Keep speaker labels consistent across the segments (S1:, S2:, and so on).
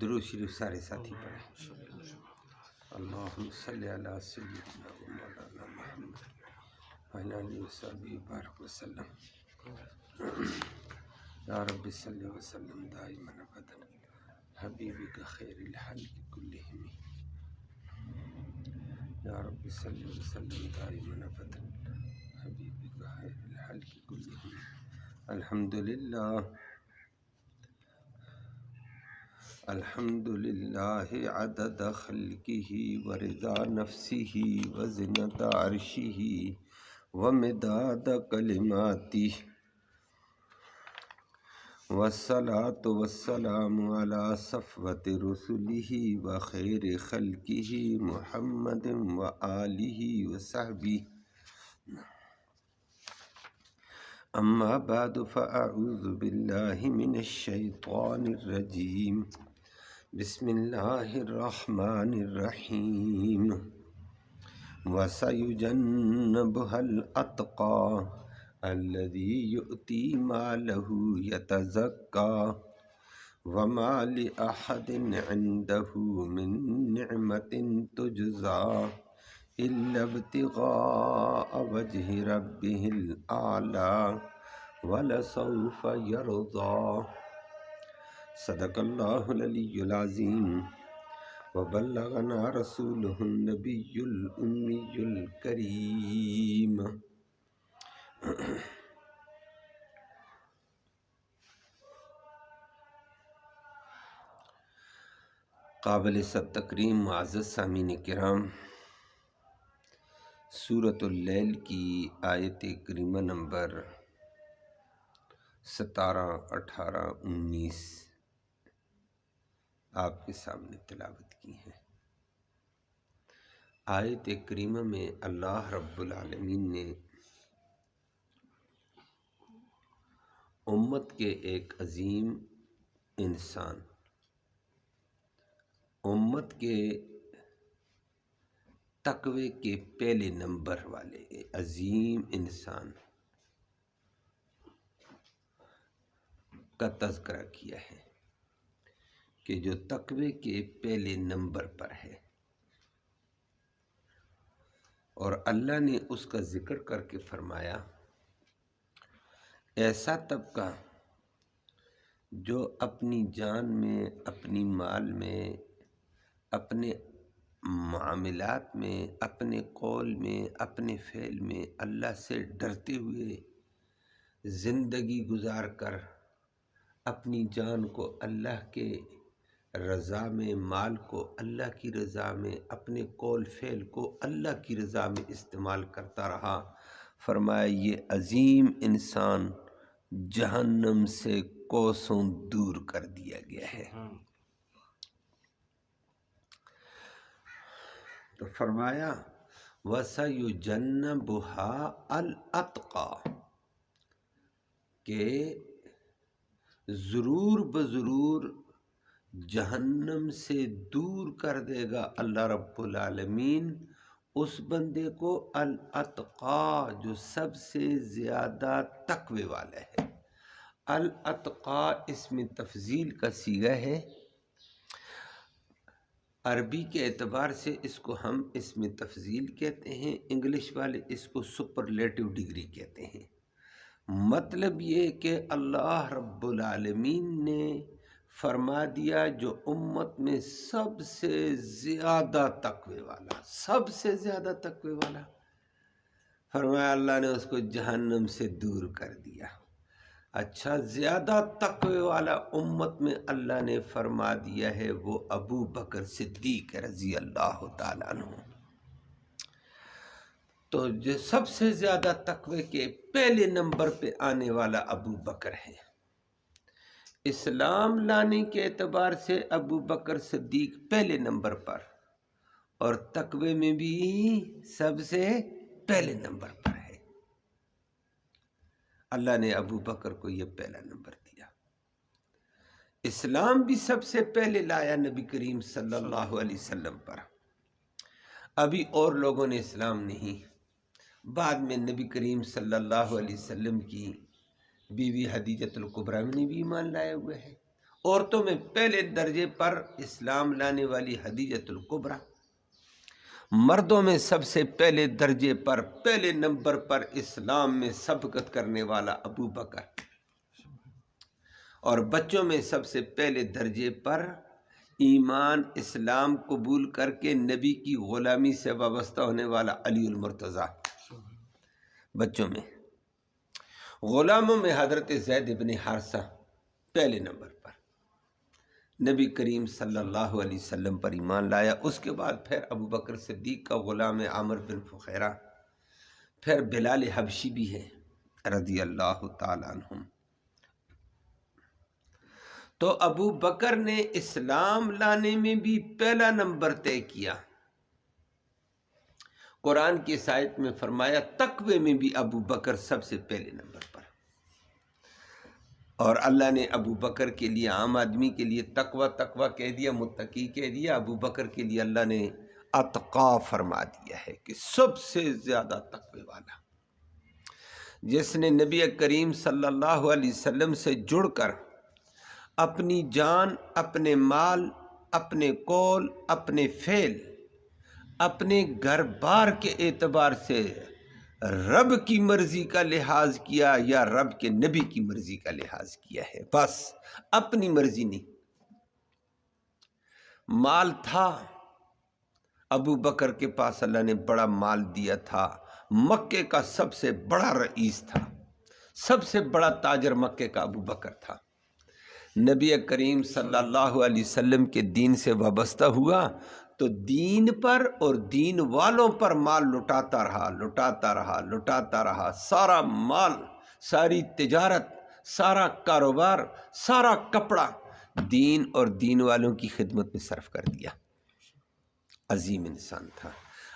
S1: درود شریف سارے ساتھی پڑھیں۔ اللہم صلی علی سیدنا و مولانا محمد وعلی آلہ وصحبہ بارک وسلم۔ یا رب صلی وسلم دائما ابدا حبیبک خیر الخلق کلہم۔ یا رب صلی وسلم دائما ابدا حبیبک خیر الخلق کلہم۔ الحمدللہ الحمدللہ عدد خلقہ ورضا نفسہ وزنۃ عرشہ ومداد کلماتہ، والصلاة والسلام علی صفوۃ رسلہ وخیر خلقہ محمد وآلہ وصحبہ۔ اما بعد فاعوذ باللہ من الشیطان الرجیم، بسم اللہ الرحمن الرحیم۔ وَسَيُجَنَّبُهَا الْأَتْقَى الَّذِي يُؤْتِي مَالَهُ يَتَزَكَّى وَمَا لِأَحَدٍ عِندَهُ مِن نِّعْمَةٍ تُجْزَى إِلَّا ابْتِغَاءَ وَجْهِ رَبِّهِ الْأَعْلَى وَلَسَوْفَ يَرْضَى۔ صدق اللہ العلی العظیم وبلغنا رسولہ النبی الامی الکریم۔ قابل سب تکریم معزز سامعین کرام، سورۃ اللیل کی آیت کریمہ نمبر 17، 18، 19 آپ کے سامنے تلاوت کی ہے۔ آیت کریمہ میں اللہ رب العالمین نے امت کے ایک عظیم انسان، امت کے تقوی کے پہلے نمبر والے عظیم انسان کا تذکرہ کیا ہے کہ جو تقوی کے پہلے نمبر پر ہے، اور اللہ نے اس کا ذکر کر کے فرمایا ایسا طبقہ جو اپنی جان میں، اپنی مال میں، اپنے معاملات میں، اپنے قول میں، اپنے فعل میں اللہ سے ڈرتے ہوئے زندگی گزار کر اپنی جان کو اللہ کے رضا میں، مال کو اللہ کی رضا میں، اپنے قول فعل کو اللہ کی رضا میں استعمال کرتا رہا۔ فرمایا یہ عظیم انسان جہنم سے کوسوں دور کر دیا گیا ہے۔ تو فرمایا وَسَيُجَنَّبُهَا الْأَتْقَى، کہ ضرور بضرور جہنم سے دور کر دے گا اللہ رب العالمین اس بندے کو الاتقا، جو سب سے زیادہ تقوی والا ہے۔ الاتقا اسم تفضیل کا صیغہ ہے، عربی کے اعتبار سے اس کو ہم اسم تفضیل کہتے ہیں، انگلش والے اس کو سپرلیٹو ڈگری کہتے ہیں۔ مطلب یہ کہ اللہ رب العالمین نے فرما دیا جو امت میں سب سے زیادہ تقوی والا، سب سے زیادہ تقوی والا، فرمایا اللہ نے اس کو جہنم سے دور کر دیا۔ اچھا، زیادہ تقوی والا امت میں اللہ نے فرما دیا ہے وہ ابو بکر صدیق رضی اللہ تعالیٰ عنہ۔ تو جو سب سے زیادہ تقوی کے پہلے نمبر پہ آنے والا ابو بکر ہے۔ اسلام لانے کے اعتبار سے ابو بکر صدیق پہلے نمبر پر، اور تقوی میں بھی سب سے پہلے نمبر پر ہے۔ اللہ نے ابو بکر کو یہ پہلا نمبر دیا۔ اسلام بھی سب سے پہلے لایا نبی کریم صلی اللہ علیہ وسلم پر، ابھی اور لوگوں نے اسلام نہیں۔ بعد میں نبی کریم صلی اللہ علیہ وسلم کی بیوی خدیجۃ الکبریٰ نے بھی ایمان لائے ہوئے ہیں، عورتوں میں پہلے درجے پر اسلام لانے والی خدیجۃ الکبریٰ، مردوں میں سب سے پہلے درجے پر پہلے نمبر پر اسلام میں سبقت کرنے والا ابو بکر، اور بچوں میں سب سے پہلے درجے پر ایمان اسلام قبول کر کے نبی کی غلامی سے وابستہ ہونے والا علی المرتضیٰ۔ بچوں میں، غلاموں میں حضرت زید بن حارثہ پہلے نمبر پر، نبی کریم صلی اللہ علیہ وسلم پر ایمان لایا۔ اس کے بعد پھر ابو بکر صدیق کا غلام عامر بن فخیرہ، پھر بلال حبشی بھی ہے رضی اللہ تعالیٰ عنہم۔ تو ابو بکر نے اسلام لانے میں بھی پہلا نمبر طے کیا۔ قرآن کی اس آیت میں فرمایا تقوی میں بھی ابو بکر سب سے پہلے نمبر پر، اور اللہ نے ابو بکر کے لیے، عام آدمی کے لیے تقوی کہہ دیا، متقی کہہ دیا، ابو بکر کے لیے اللہ نے اتقا فرما دیا ہے کہ سب سے زیادہ تقوی والا، جس نے نبی کریم صلی اللہ علیہ وسلم سے جڑ کر اپنی جان، اپنے مال، اپنے قول، اپنے فعل، اپنے گھر بار کے اعتبار سے رب کی مرضی کا لحاظ کیا یا رب کے نبی کی مرضی کا لحاظ کیا ہے، بس اپنی مرضی نہیں۔ مال تھا، ابو بکر کے پاس اللہ نے بڑا مال دیا تھا، مکے کا سب سے بڑا رئیس تھا، سب سے بڑا تاجر مکے کا ابو بکر تھا۔ نبی کریم صلی اللہ علیہ وسلم کے دین سے وابستہ ہوا تو دین پر اور دین والوں پر مال لٹاتا رہا، سارا مال، ساری تجارت، سارا کاروبار، سارا کپڑا دین اور دین والوں کی خدمت میں صرف کر دیا۔ عظیم انسان تھا،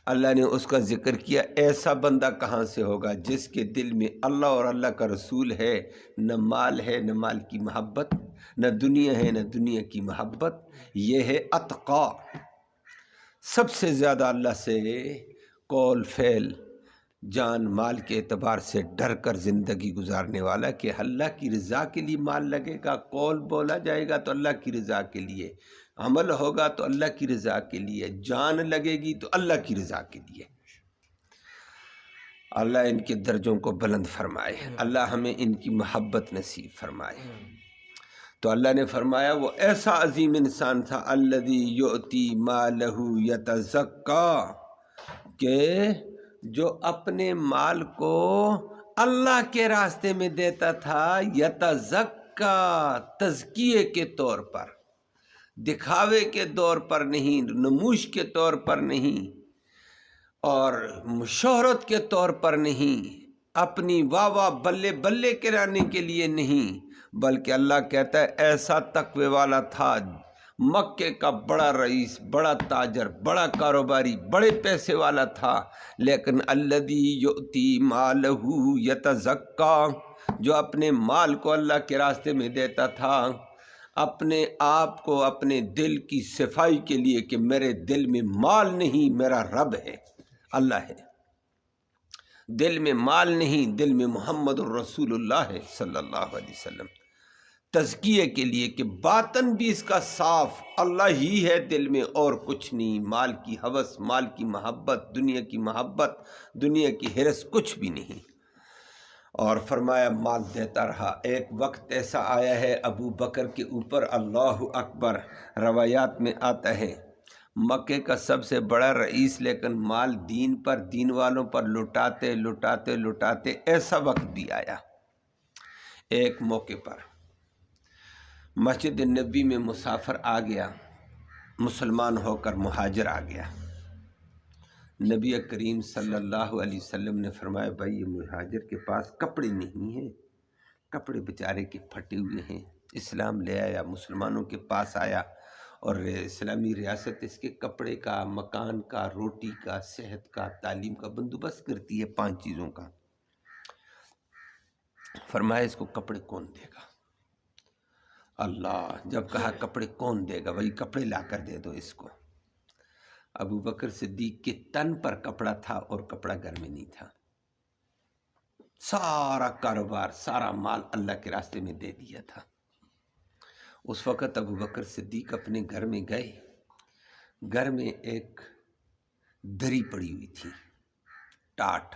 S1: اللہ نے اس کا ذکر کیا، ایسا بندہ کہاں سے ہوگا جس کے دل میں اللہ اور اللہ کا رسول ہے، نہ مال ہے، نہ مال کی محبت، نہ دنیا ہے، نہ دنیا کی محبت۔ یہ ہے اتقا، سب سے زیادہ اللہ سے قول، فعل، جان، مال کے اعتبار سے ڈر کر زندگی گزارنے والا، کہ اللہ کی رضا کے لیے مال لگے گا، قول بولا جائے گا تو اللہ کی رضا کے لیے، عمل ہوگا تو اللہ کی رضا کے لیے، جان لگے گی تو اللہ کی رضا کے لیے۔ اللہ ان کے درجوں کو بلند فرمائے، اللہ ہمیں ان کی محبت نصیب فرمائے۔ تو اللہ نے فرمایا وہ ایسا عظیم انسان تھا، الذی یؤتی مالہ یتزکیٰ، کہ جو اپنے مال کو اللہ کے راستے میں دیتا تھا، یتزکیٰ، تزکیے کے طور پر، دکھاوے کے طور پر نہیں، نموش کے طور پر نہیں، اور شہرت کے طور پر نہیں، اپنی واہ واہ بلے بلے کرانے کے لیے نہیں، بلکہ اللہ کہتا ہے ایسا تقوی والا تھا، مکے کا بڑا رئیس، بڑا تاجر، بڑا کاروباری، بڑے پیسے والا تھا، لیکن الذی یؤتی مالہ یتزکیٰ، جو اپنے مال کو اللہ کے راستے میں دیتا تھا، اپنے آپ کو، اپنے دل کی صفائی کے لیے، کہ میرے دل میں مال نہیں، میرا رب ہے، اللہ ہے، دل میں مال نہیں، دل میں محمد الرسول اللہ ہے صلی اللہ علیہ وسلم، تزکیے کے لیے، کہ باطن بھی اس کا صاف، اللہ ہی ہے دل میں اور کچھ نہیں، مال کی ہوس، مال کی محبت، دنیا کی محبت، دنیا کی حرص کچھ بھی نہیں۔ اور فرمایا مال دیتا رہا۔ ایک وقت ایسا آیا ہے ابو بکر کے اوپر، اللہ اکبر، روایات میں آتا ہے مکے کا سب سے بڑا رئیس، لیکن مال دین پر، دین والوں پر لٹاتے لٹاتے لٹاتے ایسا وقت بھی آیا، ایک موقع پر مسجد نبی میں مسافر آ گیا، مسلمان ہو کر مہاجر آ گیا، نبی کریم صلی اللہ علیہ وسلم نے فرمایا بھائی یہ مہاجر کے پاس کپڑے نہیں ہیں، کپڑے بیچارے کے پھٹے ہوئے ہیں، اسلام لے آیا، مسلمانوں کے پاس آیا، اور اسلامی ریاست اس کے کپڑے کا، مکان کا، روٹی کا، صحت کا، تعلیم کا بندوبست کرتی ہے، 5 چیزوں کا۔ فرمایا اس کو کپڑے کون دے گا؟ اللہ، جب کہا کپڑے کون دے گا، وہی کپڑے لا کر دے دو اس کو۔ ابو بکر صدیق کے تن پر کپڑا تھا اور کپڑا گھر میں نہیں تھا، سارا کاروبار، سارا مال اللہ کے راستے میں دے دیا تھا، اس وقت ابو بکر صدیق اپنے گھر میں گئے، گھر میں ایک دری پڑی ہوئی تھی، ٹاٹ،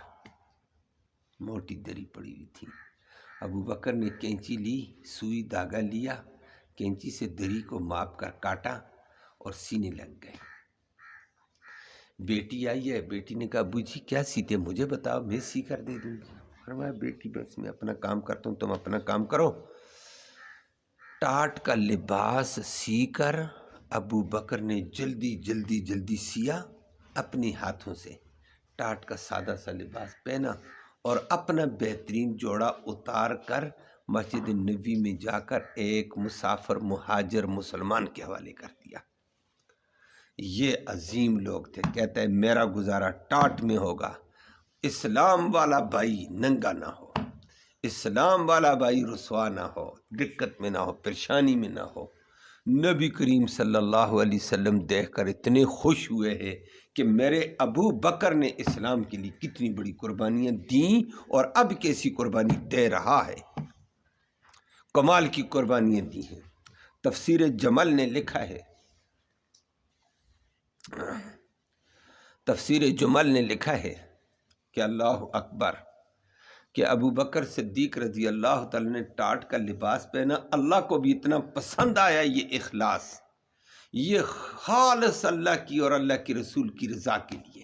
S1: موٹی دری پڑی ہوئی تھی۔ ابو بکر نے کینچی لی، سوئی دھاگا لیا، کینچی سے دری کو ماپ کر کاٹا اور سینے لگ گئے۔ بیٹی آئی ہے، بیٹی نے کہا ابو جی کیا سیتے مجھے بتاؤ، میں سی کر دے دوں گی۔ فرمایا بیٹی بس میں اپنا کام کرتا ہوں، تم اپنا کام کرو۔ ٹاٹ کا لباس سی کر ابو بکر نے جلدی سیا اپنے ہاتھوں سے، ٹاٹ کا سادہ سا لباس پہنا اور اپنا بہترین جوڑا اتار کر مسجد نبوی میں جا کر ایک مسافر مہاجر مسلمان کے حوالے کر دیا۔ یہ عظیم لوگ تھے، کہتا ہے میرا گزارا ٹاٹ میں ہوگا، اسلام والا بھائی ننگا نہ ہو، اسلام والا بھائی رسوا نہ ہو، دقت میں نہ ہو، پریشانی میں نہ ہو۔ نبی کریم صلی اللہ علیہ وسلم دیکھ کر اتنے خوش ہوئے ہیں کہ میرے ابو بکر نے اسلام کے لیے کتنی بڑی قربانیاں دیں اور اب کیسی قربانی دے رہا ہے، کمال کی قربانیاں دی ہیں۔ تفسیر جمل نے لکھا ہے، تفسیر جمل نے لکھا ہے کہ اللہ اکبر، کہ ابو بکر صدیق رضی اللہ تعالیٰ نے ٹاٹ کا لباس پہنا، اللہ کو بھی اتنا پسند آیا یہ اخلاص، یہ خالص اللہ کی اور اللہ کے رسول کی رضا کے لیے،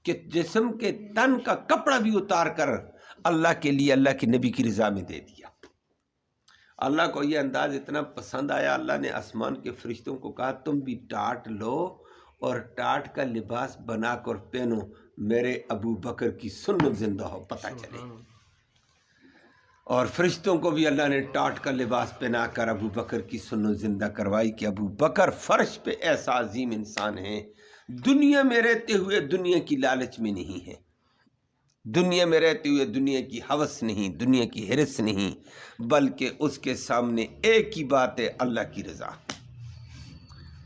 S1: کہ جسم کے تن کا کپڑا بھی اتار کر اللہ کے لیے اللہ کے نبی کی رضا میں دے دیا۔ اللہ کو یہ انداز اتنا پسند آیا، اللہ نے آسمان کے فرشتوں کو کہا تم بھی ٹاٹ لو اور ٹاٹ کا لباس بنا کر پہنو، میرے ابو بکر کی سنت زندہ ہو، پتہ چلے۔ اور فرشتوں کو بھی اللہ نے ٹاٹ کا لباس پہنا کر ابو بکر کی سنت زندہ کروائی کہ ابو بکر فرش پہ ایسا عظیم انسان ہے، دنیا میں رہتے ہوئے دنیا کی لالچ میں نہیں ہے، دنیا میں رہتے ہوئے دنیا کی ہوس نہیں، دنیا کی ہرس نہیں، بلکہ اس کے سامنے ایک ہی بات ہے، اللہ کی رضا۔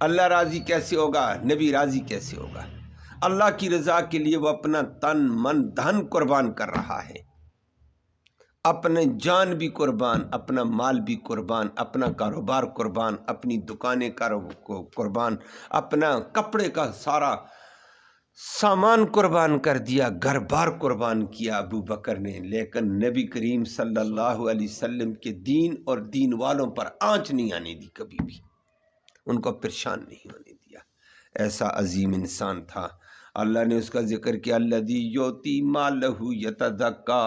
S1: اللہ راضی کیسے ہوگا، نبی راضی کیسے ہوگا؟ اللہ کی رضا کے لیے وہ اپنا تن من دھن قربان کر رہا ہے، اپنے جان بھی قربان، اپنا مال بھی قربان، اپنا کاروبار قربان، اپنی دکانیں قربان، اپنا کپڑے کا سارا سامان قربان کر دیا، گھر بار قربان کیا ابو بکر نے، لیکن نبی کریم صلی اللہ علیہ وسلم کے دین اور دین والوں پر آنچ نہیں آنے دی، کبھی بھی ان کو پریشان نہیں ہونے دیا۔ ایسا عظیم انسان تھا۔ اللہ نے اس کا ذکر کیا، الذی یؤتی مالہ یتزکا،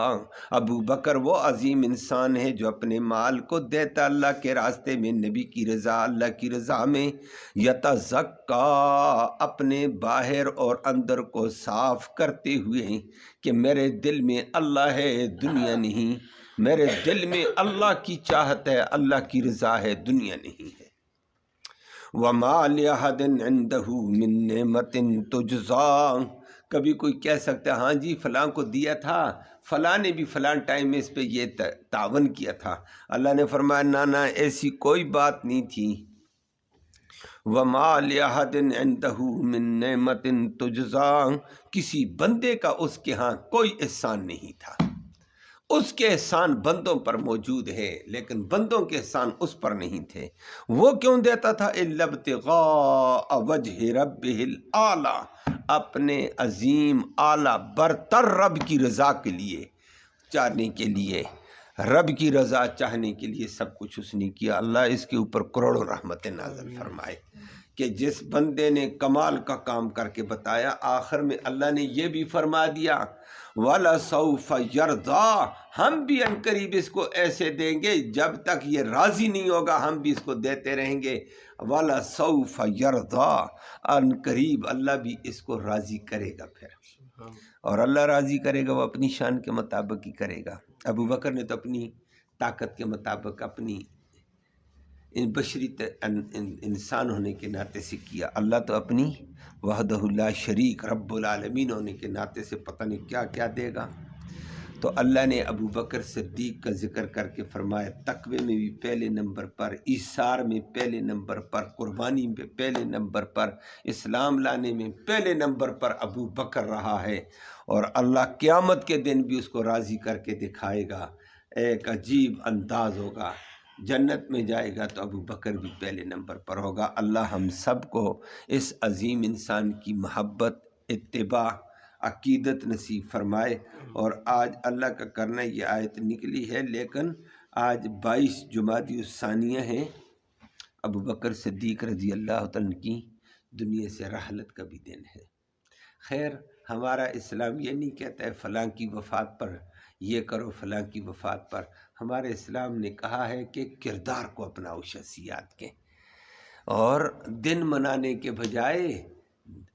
S1: ابو بکر وہ عظیم انسان ہے جو اپنے مال کو دیتا اللہ کے راستے میں، نبی کی رضا، اللہ کی رضا میں، یتزکا، اپنے باہر اور اندر کو صاف کرتے ہوئے کہ میرے دل میں اللہ ہے، دنیا نہیں، میرے دل میں اللہ کی چاہت ہے، اللہ کی رضا ہے، دنیا نہیں ہے۔ وَمَا لِأَحَدٍ عِندَهُ مِن نِعْمَةٍ تُجْزَىٰ، کبھی کوئی کہہ سکتا ہے ہاں جی فلاں کو دیا تھا، فلاں نے بھی فلاں ٹائم میں اس پہ یہ تعاون کیا تھا، اللہ نے فرمایا نہ ایسی کوئی بات نہیں تھی۔ وَمَا لِأَحَدٍ عِندَهُ مِن نِعْمَةٍ تُجْزَىٰ، کسی بندے کا اس کے ہاں کوئی احسان نہیں تھا، اس کے احسان بندوں پر موجود ہے لیکن بندوں کے احسان اس پر نہیں تھے۔ وہ کیوں دیتا تھا؟ إِلَّا ابْتِغَاءَ وَجْهِ رَبِّهِ الْأَعْلَىٰ، اپنے عظیم اعلیٰ برتر رب کی رضا کے لیے، چاہنے کے لیے، رب کی رضا چاہنے کے لیے سب کچھ اس نے کیا۔ اللہ اس کے اوپر کروڑوں رحمت نازل فرمائے کہ جس بندے نے کمال کا کام کر کے بتایا، آخر میں اللہ نے یہ بھی فرما دیا وَلَسَوْفَ يَرْضَىٰ، ہم بھی عنقریب اس کو ایسے دیں گے، جب تک یہ راضی نہیں ہوگا ہم بھی اس کو دیتے رہیں گے۔ وَلَسَوْفَ يَرْضَىٰ، عنقریب اللہ بھی اس کو راضی کرے گا پھر، اور اللہ راضی کرے گا وہ اپنی شان کے مطابق ہی کرے گا۔ ابو بکر نے تو اپنی طاقت کے مطابق، اپنی بشری انسان ہونے کے ناطے سے کیا، اللہ تو اپنی وحدہ لا شریک رب العالمین ہونے کے ناطے سے پتہ نہیں کیا کیا دے گا۔ تو اللہ نے ابو بکر صدیق کا ذکر کر کے فرمایا تقوی میں بھی پہلے نمبر پر، ایثار میں پہلے نمبر پر، قربانی میں پہلے نمبر پر، اسلام لانے میں پہلے نمبر پر ابو بکر رہا ہے، اور اللہ قیامت کے دن بھی اس کو راضی کر کے دکھائے گا۔ ایک عجیب انداز ہوگا، جنت میں جائے گا تو ابو بکر بھی پہلے نمبر پر ہوگا۔ اللہ ہم سب کو اس عظیم انسان کی محبت، اتباع، عقیدت نصیب فرمائے۔ اور آج اللہ کا کرنا یہ آیت نکلی ہے، لیکن آج 22 جمادی الثانیہ ہے، ابو بکر صدیق رضی اللہ تعالیٰ کی دنیا سے رحلت کا بھی دن ہے۔ خیر، ہمارا اسلام یہ نہیں کہتا ہے فلاں کی وفات پر یہ کرو، فلاں کی وفات پر۔ ہمارے اسلام نے کہا ہے کہ کردار کو اپناؤ شخصیات کے، اور دن منانے کے بجائے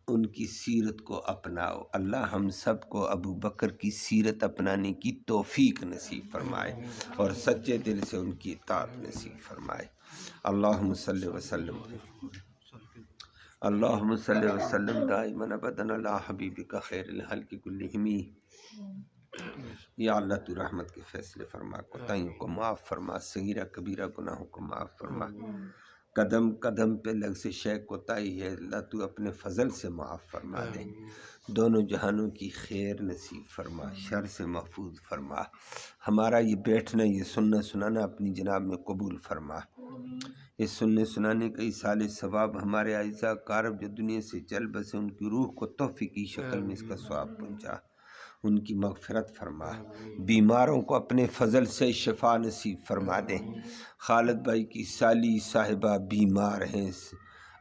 S1: ان کی سیرت کو اپناؤ۔ اللہ ہم سب کو ابو بکر کی سیرت اپنانے کی توفیق نصیب فرمائے اور سچے دل سے ان کی اطاعت نصیب فرمائے۔ اللہم صلی وسلم اللہم صلی وسلم دائما ابدا علی حبیبک خیر الخلق کلہم۔ یا اللہ تو رحمت کے فیصلے فرما، کوتاہیوں کو معاف فرما، صغیرہ کبیرہ گناہوں کو معاف فرما۔ قدم قدم پہ لفظ شے کوتاہی ہے، اللہ تو اپنے فضل سے معاف فرما دے۔ دونوں جہانوں کی خیر نصیب فرما، شر سے محفوظ فرما۔ ہمارا یہ بیٹھنا، یہ سننا سنانا اپنی جناب میں قبول فرما۔ اس سننے سنانے کا ایصال ثواب ہمارے اعزاء اقارب جو دنیا سے چل بسے، ان کی روح کو تحفے کی شکل میں اس کا ثواب پہنچا، ان کی مغفرت فرما۔ بیماروں کو اپنے فضل سے شفا نصیب فرما دے۔ خالد بھائی کی سالی صاحبہ بیمار ہیں،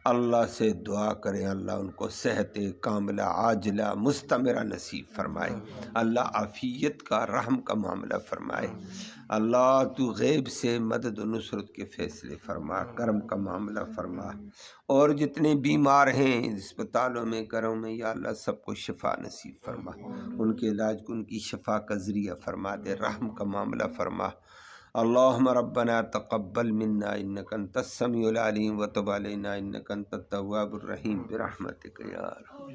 S1: اللہ سے دعا کریں اللہ ان کو صحت کاملہ عاجلہ مستمرہ نصیب فرمائے۔ اللہ عافیت کا، رحم کا معاملہ فرمائے۔ اللہ تو غیب سے مدد و نصرت کے فیصلے فرما، کرم کا معاملہ فرما۔ اور جتنے بیمار ہیں اسپتالوں میں، گھروں میں، یا اللہ سب کو شفا نصیب فرما، ان کے علاج کو ان کی شفا کا ذریعہ فرما دے، رحم کا معاملہ فرما۔ اللہم ربنا تقبل منا انک انت السمیع العلیم وتب علینا انک انت التواب الرحیم برحمتک یا ارحم۔